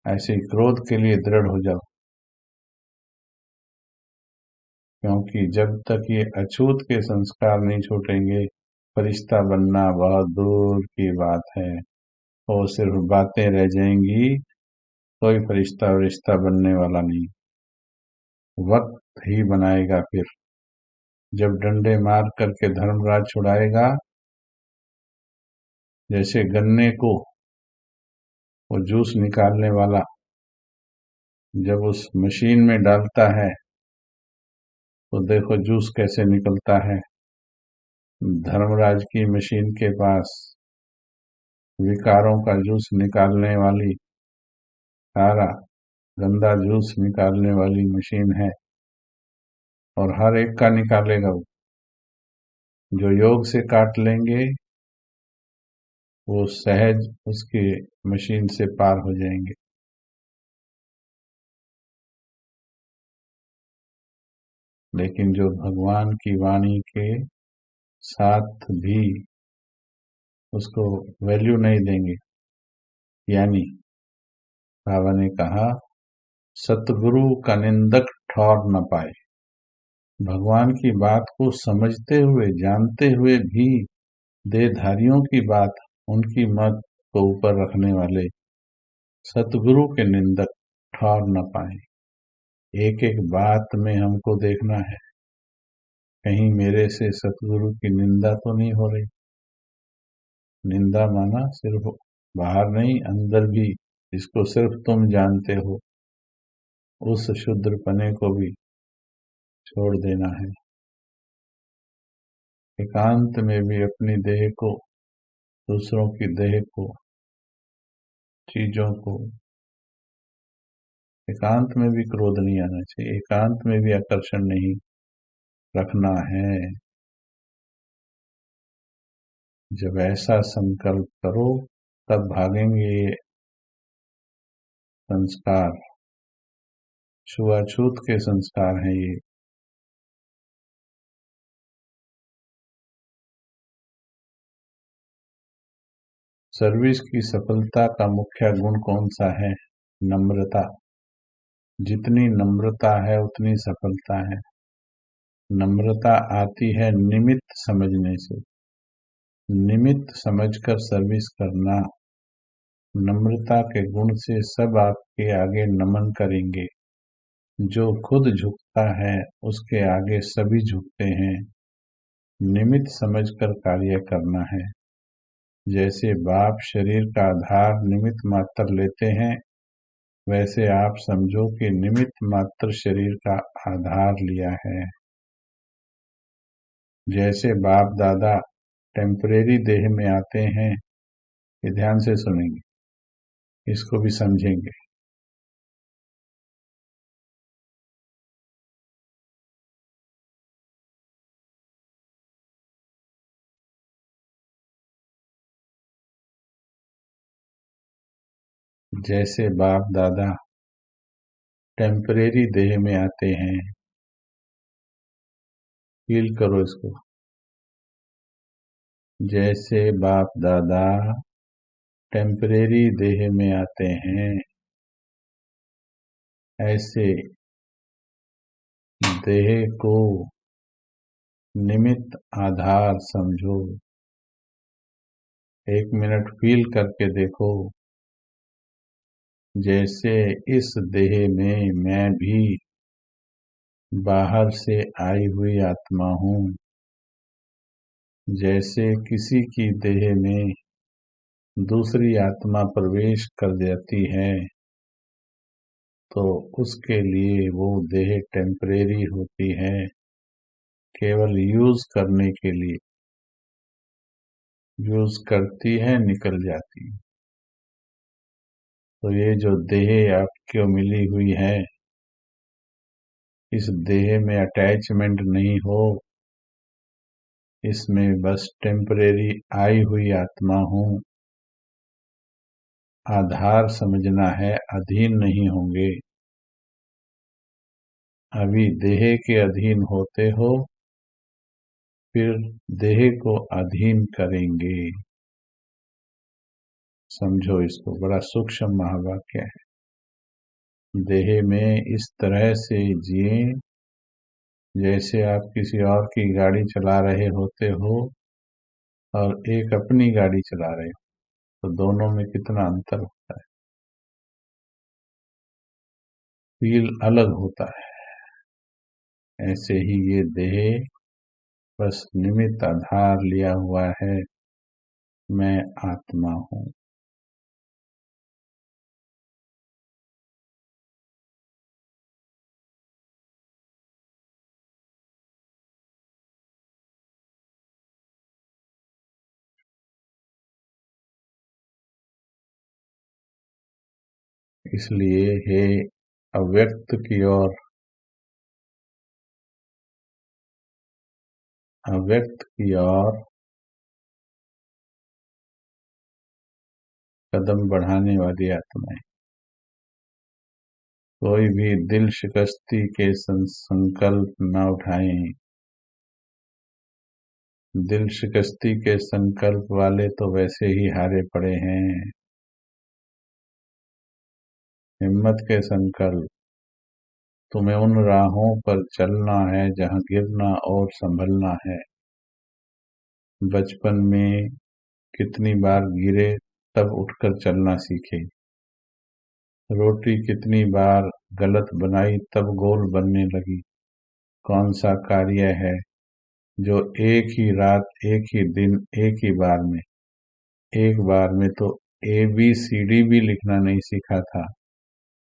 ऐसे क्रोध के लिए दृढ़ हो जाओ, क्योंकि जब तक ये अछूत के संस्कार नहीं छूटेंगे, फरिश्ता बनना बहुत दूर की बात है। वो सिर्फ बातें रह जाएंगी, कोई फरिश्ता वरिश्ता बनने वाला नहीं। वक्त ही बनाएगा। फिर जब डंडे मार करके धर्मराज छुड़ाएगा, जैसे गन्ने को वो जूस निकालने वाला जब उस मशीन में डालता है तो देखो जूस कैसे निकलता है। धर्मराज की मशीन के पास विकारों का जूस निकालने वाली, सारा गंदा जूस निकालने वाली मशीन है, और हर एक का निकालेगा वो। जो योग से काट लेंगे वो सहज उसकी मशीन से पार हो जाएंगे। लेकिन जो भगवान की वाणी के साथ भी उसको वैल्यू नहीं देंगे, यानी बाबा ने कहा, सतगुरु का निंदक ठौर न पाए। भगवान की बात को समझते हुए जानते हुए भी देहधारियों की बात, उनकी मत को ऊपर रखने वाले सतगुरु के निंदक ठौर न पाए। एक एक बात में हमको देखना है, कहीं मेरे से सतगुरु की निंदा तो नहीं हो रही। निंदा माना सिर्फ बाहर नहीं, अंदर भी, जिसको सिर्फ तुम जानते हो, उस शुद्रपने को भी छोड़ देना है। एकांत में भी अपनी देह को, दूसरों की देह को, चीजों को, एकांत में भी क्रोध नहीं आना चाहिए, एकांत में भी आकर्षण नहीं रखना है। जब ऐसा संकल्प करो तब भागेंगे ये संस्कार, छुआछूत के संस्कार हैं ये। सर्विस की सफलता का मुख्य गुण कौन सा है? नम्रता। जितनी नम्रता है उतनी सफलता है। नम्रता आती है निमित्त समझने से। निमित्त समझकर सर्विस करना। नम्रता के गुण से सब आपके आगे नमन करेंगे। जो खुद झुकता है उसके आगे सभी झुकते हैं। निमित्त समझकर कार्य करना है। जैसे बाप शरीर का आधार निमित्त मात्र लेते हैं, वैसे आप समझो कि निमित्त मात्र शरीर का आधार लिया है। जैसे बाप दादा टेम्परेरी देह में आते हैं, ये ध्यान से सुनेंगे, इसको भी समझेंगे। जैसे बाप दादा टेम्परेरी देह में आते हैं, फील करो इसको। जैसे बाप दादा टेम्परेरी देह में आते हैं, ऐसे देह को निमित्त आधार समझो। 1 मिनट फील करके देखो, जैसे इस देह में मैं भी बाहर से आई हुई आत्मा हूँ। जैसे किसी की देह में दूसरी आत्मा प्रवेश कर जाती है तो उसके लिए वो देह टेम्परेरी होती है, केवल यूज करने के लिए। यूज करती है, निकल जाती है। तो ये जो देह आपको मिली हुई है, इस देह में अटैचमेंट नहीं हो, इसमें बस टेम्परेरी आई हुई आत्मा हूँ, आधार समझना है, अधीन नहीं होंगे। अभी देह के अधीन होते हो, फिर देह को अधीन करेंगे। समझो इसको, बड़ा सूक्ष्म महावाक्य है। देह में इस तरह से जिए जैसे आप किसी और की गाड़ी चला रहे होते हो और एक अपनी गाड़ी चला रहे हो, तो दोनों में कितना अंतर होता है, फील अलग होता है। ऐसे ही ये देह बस निमित्त आधार लिया हुआ है, मैं आत्मा हूँ। इसलिए हे अव्यक्त की ओर, अव्यक्त की ओर कदम बढ़ाने वाली आत्माएं, कोई भी दिल शिकस्ती के संकल्प न उठाएं। दिल शिकस्ती के संकल्प वाले तो वैसे ही हारे पड़े हैं। हिम्मत के संकल्प, तुम्हें उन राहों पर चलना है जहां गिरना और संभलना है। बचपन में कितनी बार गिरे तब उठकर चलना सीखे। रोटी कितनी बार गलत बनाई तब गोल बनने लगी। कौन सा कार्य है जो एक ही रात, एक ही दिन, एक ही बार में, एक बार में तो ABCD भी लिखना नहीं सीखा था।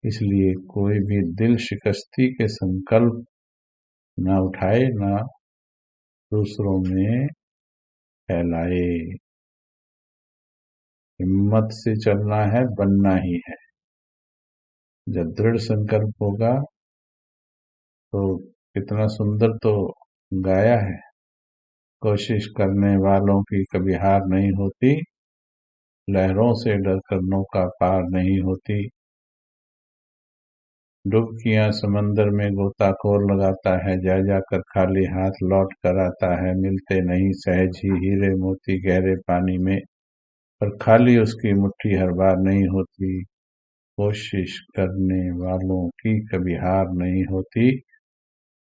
इसलिए कोई भी दिल शिकस्ती के संकल्प न उठाए, न दूसरों में फैलाए। हिम्मत से चलना है, बनना ही है। जब दृढ़ संकल्प होगा तो कितना सुंदर तो गाया है, कोशिश करने वालों की कभी हार नहीं होती, लहरों से डरकर नौका पार नहीं होती। डुबकियां समंदर में गोताखोर लगाता है, जा जाकर खाली हाथ लौट कर आता है। मिलते नहीं सहज ही हीरे मोती गहरे पानी में, पर खाली उसकी मुट्ठी हर बार नहीं होती। कोशिश करने वालों की कभी हार नहीं होती।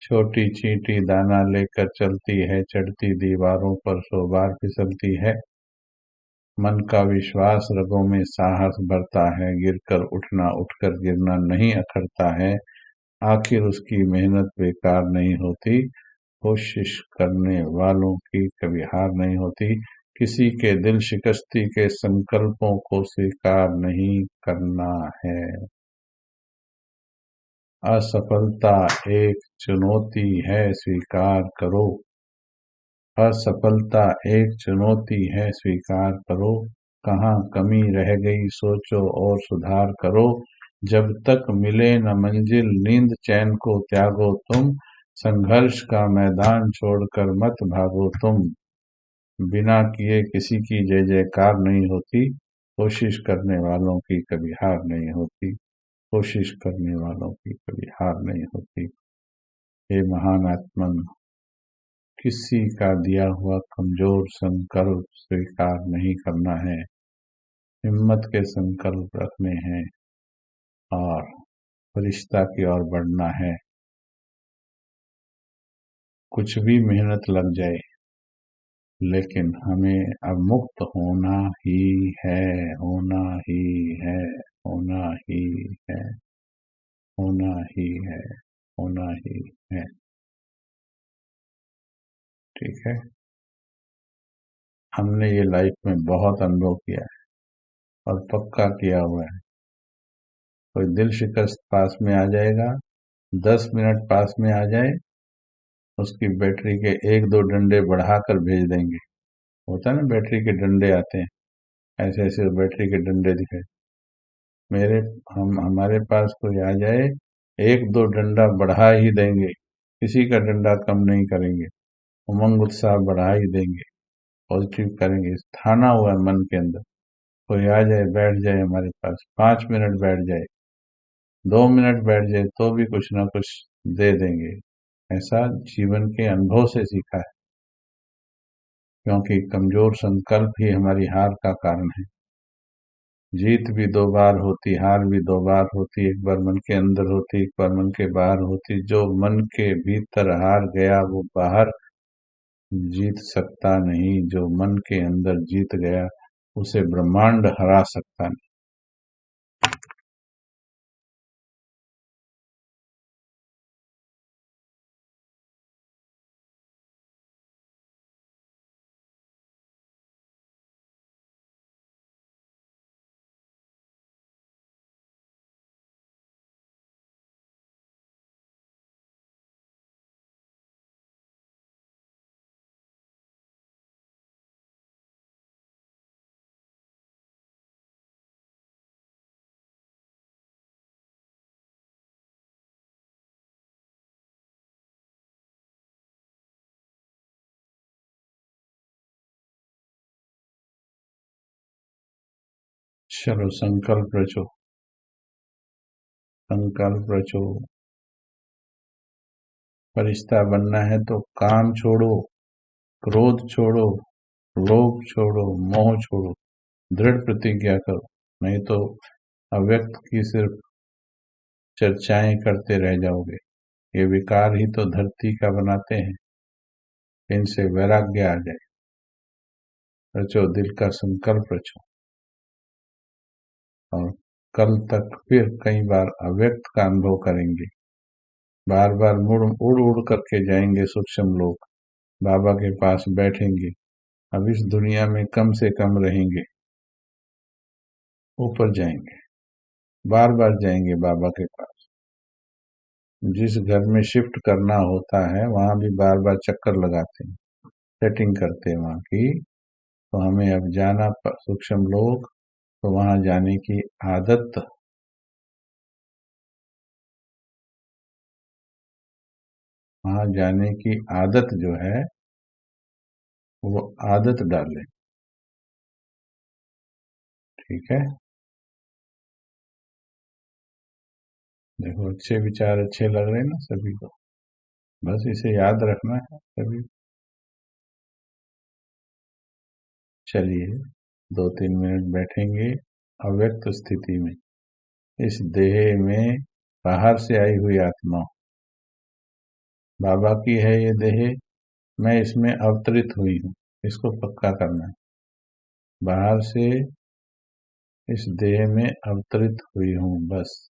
छोटी चींटी दाना लेकर चलती है, चढ़ती दीवारों पर 100 बार फिसलती है। मन का विश्वास रगों में साहस भरता है, गिरकर उठना, उठकर गिरना नहीं अखरता है। आखिर उसकी मेहनत बेकार नहीं होती। कोशिश करने वालों की कभी हार नहीं होती। किसी के दिल शिकस्ती के संकल्पों को स्वीकार नहीं करना है। असफलता एक चुनौती है, स्वीकार करो। असफलता एक चुनौती है, स्वीकार करो। कहाँ कमी रह गई सोचो और सुधार करो। जब तक मिले न मंजिल, नींद चैन को त्यागो तुम। संघर्ष का मैदान छोड़कर मत भागो तुम। बिना किए किसी की जय जयकार नहीं होती। कोशिश करने वालों की कभी हार नहीं होती, कोशिश करने वालों की कभी हार नहीं होती। हे महान आत्मन, किसी का दिया हुआ कमजोर संकल्प स्वीकार नहीं करना है, हिम्मत के संकल्प रखने हैं और फरिश्ता की ओर बढ़ना है। कुछ भी मेहनत लग जाए, लेकिन हमें अब मुक्त होना ही है, होना ही है, होना ही है, होना ही है, होना ही है। ठीक है, हमने ये लाइफ में बहुत अनुभव किया है और पक्का किया हुआ है। कोई दिल शिकस्त पास में आ जाएगा, 10 मिनट पास में आ जाए, उसकी बैटरी के एक दो डंडे बढ़ाकर भेज देंगे। होता है ना, बैटरी के डंडे आते हैं, ऐसे ऐसे बैटरी के डंडे दिखाए। मेरे हमारे पास कोई आ जाए, एक दो डंडा बढ़ा ही देंगे, किसी का डंडा कम नहीं करेंगे, उमंग उत्साह बढ़ा ही देंगे, पॉजिटिव करेंगे। थाना हुआ है मन के अंदर। कोई आ जाए, बैठ जाए हमारे पास, 5 मिनट बैठ जाए, 2 मिनट बैठ जाए, तो भी कुछ ना कुछ दे देंगे। ऐसा जीवन के अनुभव से सीखा है, क्योंकि कमजोर संकल्प ही हमारी हार का कारण है। जीत भी 2 बार होती, हार भी 2 बार होती। एक बार मन के अंदर होती, एक बार मन के बाहर होती। जो मन के भीतर हार गया वो बाहर जीत सकता नहीं, जो मन के अंदर जीत गया उसे ब्रह्मांड हरा सकता नहीं। चलो संकल्प रचो, संकल्प रचो। फरिश्ता बनना है तो काम छोड़ो, क्रोध छोड़ो, लोभ छोड़ो, मोह छोड़ो, दृढ़ प्रतिज्ञा करो। नहीं तो अव्यक्त की सिर्फ चर्चाएं करते रह जाओगे। ये विकार ही तो धरती का बनाते हैं, इनसे वैराग्य आ जाए। रचो, दिल का संकल्प रचो, और कल तक फिर कई बार अव्यक्त का अनुभव करेंगे। बार बार उड़ उड़ करके जाएंगे सूक्ष्म लोग, बाबा के पास बैठेंगे। अब इस दुनिया में कम से कम रहेंगे, ऊपर जाएंगे, बार बार जाएंगे बाबा के पास। जिस घर में शिफ्ट करना होता है वहां भी बार बार चक्कर लगाते हैं, सेटिंग करते हैं वहां की। तो हमें अब जाना सूक्ष्म लोग, तो वहां जाने की आदत, वहां जाने की आदत जो है वो आदत डालें। ठीक है, देखो अच्छे विचार अच्छे लग रहे हैं ना सभी को, बस इसे याद रखना है सभी। चलिए 2-3 मिनट बैठेंगे अव्यक्त स्थिति में। इस देह में बाहर से आई हुई आत्मा बाबा की है, ये देह मैं इसमें अवतरित हुई हूँ, इसको पक्का करना है। बाहर से इस देह में अवतरित हुई हूँ, बस।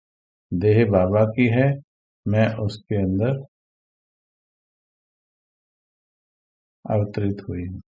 देह बाबा की है, मैं उसके अंदर अवतरित हुई हूँ।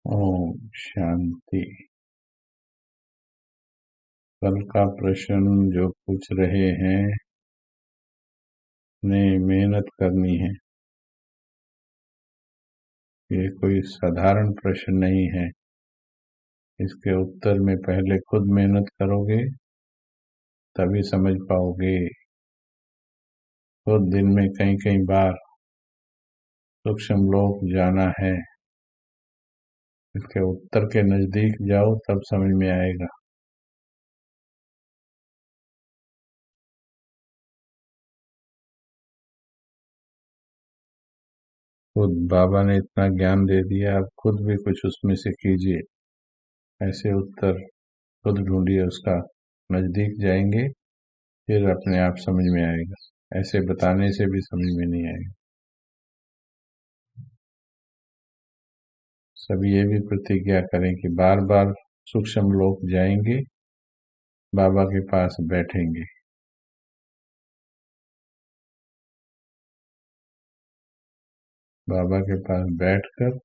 ओम शांति। कल का प्रश्न जो पूछ रहे हैं ने मेहनत करनी है। ये कोई साधारण प्रश्न नहीं है। इसके उत्तर में पहले खुद मेहनत करोगे तभी समझ पाओगे। खुद दिन में कई कई बार सूक्ष्म लोक जाना है। इसके उत्तर के नजदीक जाओ तब समझ में आएगा। खुद बाबा ने इतना ज्ञान दे दिया, अब खुद भी कुछ उसमें से कीजिए। ऐसे उत्तर खुद ढूंढिए, उसका नजदीक जाएंगे फिर अपने आप समझ में आएगा। ऐसे बताने से भी समझ में नहीं आएगा। सभी ये भी प्रतिज्ञा करें कि बार बार सूक्ष्म लोक जाएंगे, बाबा के पास बैठेंगे। बाबा के पास बैठकर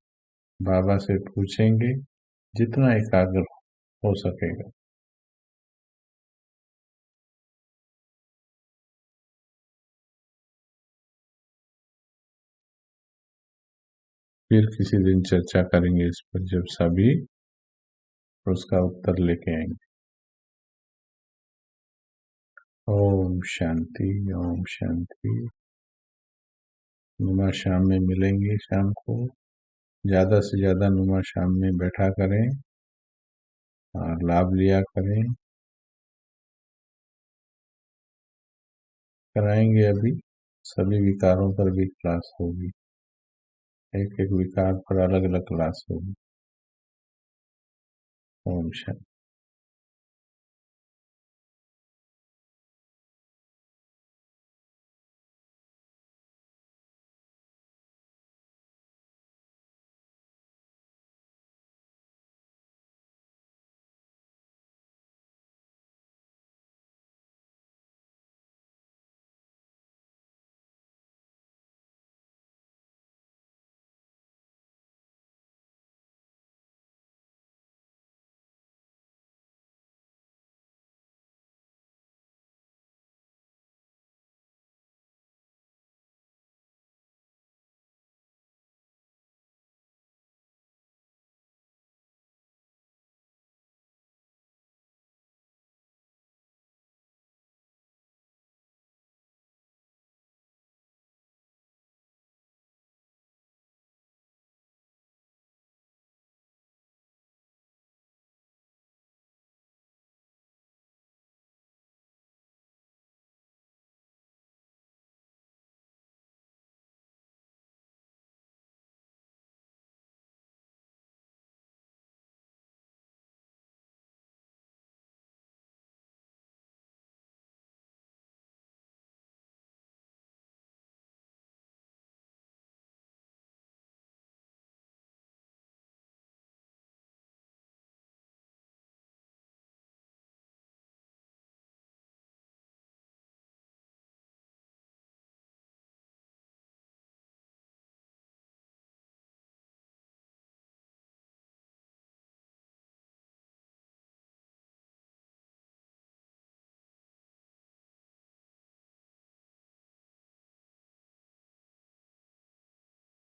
बाबा से पूछेंगे, जितना एकाग्र हो सकेगा। फिर किसी दिन चर्चा करेंगे इस पर, जब सभी उसका उत्तर लेके आएंगे। ओम शांति, ओम शांति। नुमा शाम में मिलेंगे। शाम को ज्यादा से ज्यादा नुमा शाम में बैठा करें और लाभ लिया करें। कराएंगे अभी सभी विकारों पर भी क्लास होगी। एक एक विकार पर अलग अलग क्लास होगी। ओम शांति।